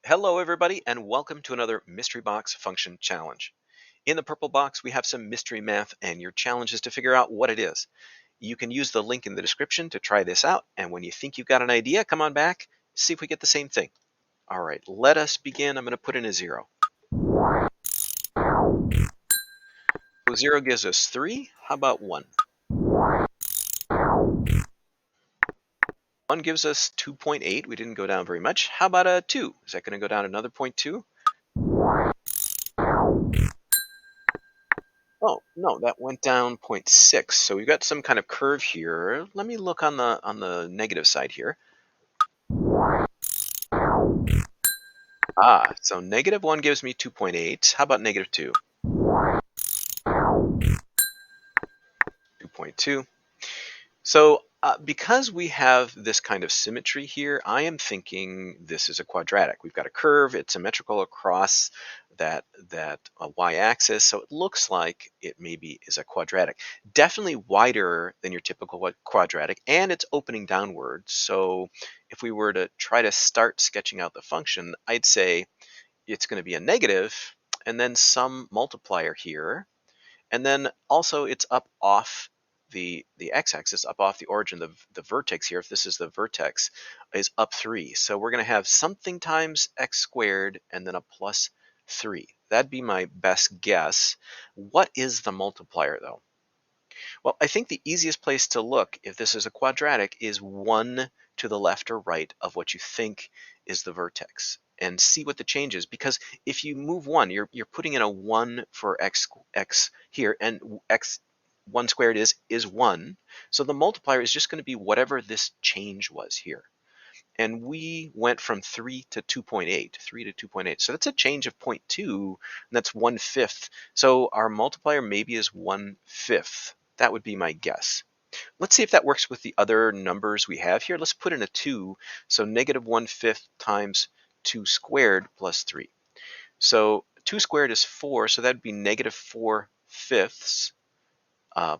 Hello everybody and welcome to another Mystery Box Function Challenge. In the purple box we have some mystery math and your challenge is to figure out what it is. You can use the link in the description to try this out, and when you think you've got an idea, come on back, see if we get the same thing. Alright, let us begin. I'm going to put in a 0. So 0 gives us 3. How about 1? 1 gives us 2.8. We didn't go down very much. How about a 2? Is that going to go down another 0.2? Oh, no, that went down 0.6. So we've got some kind of curve here. Let me look on the negative side here. So negative 1 gives me 2.8. How about negative 2? 2.2. So because we have this kind of symmetry here, I am thinking this is a quadratic. We've got a curve, it's symmetrical across that y-axis, so it looks like it maybe is a quadratic. Definitely wider than your typical quadratic, and it's opening downward. So if we were to try to start sketching out the function, I'd say it's going to be a negative, and then some multiplier here, and then also it's up off the x-axis, up off the origin. The vertex here, if this is the vertex, is up 3. So we're going to have something times x squared and then a plus 3. That'd be my best guess. What is the multiplier though? Well, I think the easiest place to look if this is a quadratic is 1 to the left or right of what you think is the vertex, and see what the change is. Because if you move 1, you're putting in a 1 for x here, and x 1 squared is 1. So the multiplier is just going to be whatever this change was here. And we went from 3 to 2.8, 3 to 2.8. So that's a change of 0.2, and that's 1/5. So our multiplier maybe is 1/5. That would be my guess. Let's see if that works with the other numbers we have here. Let's put in a 2. So negative 1/5 times 2 squared plus 3. So 2 squared is 4, so that'd be negative 4/5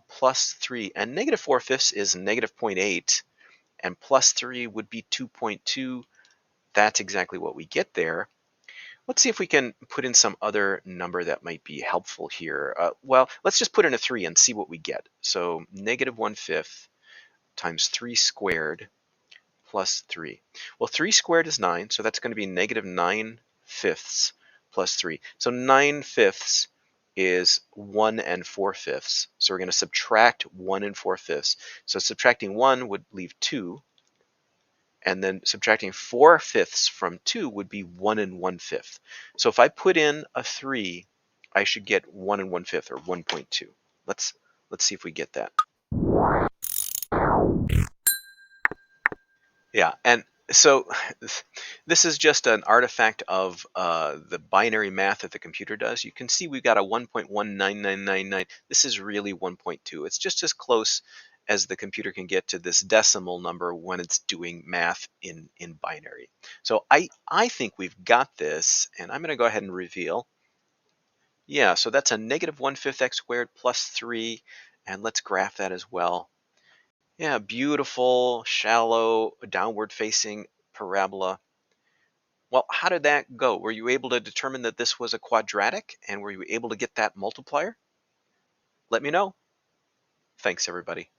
plus 3. And negative 4/5 is negative 0.8. And plus 3 would be 2.2. That's exactly what we get there. Let's see if we can put in some other number that might be helpful here. Well, let's just put in a 3 and see what we get. So negative 1/5 times 3 squared plus 3. Well, 3 squared is 9, so that's going to be negative 9/5 plus 3. So 9/5 is 1 4/5. So we're going to subtract 1 4/5. So subtracting 1 would leave 2. And then subtracting 4/5 from 2 would be 1 1/5. So if I put in a 3, I should get 1 1/5, or 1.2. Let's see if we get that. Yeah, and so this is just an artifact of the binary math that the computer does. You can see we've got a 1.19999. This is really 1.2. It's just as close as the computer can get to this decimal number when it's doing math in binary. So I think we've got this, and I'm going to go ahead and reveal. Yeah, so that's a negative 1/5 x squared plus 3, and let's graph that as well. Yeah, beautiful, shallow, downward facing parabola. Well, how did that go? Were you able to determine that this was a quadratic, and were you able to get that multiplier? Let me know. Thanks, everybody.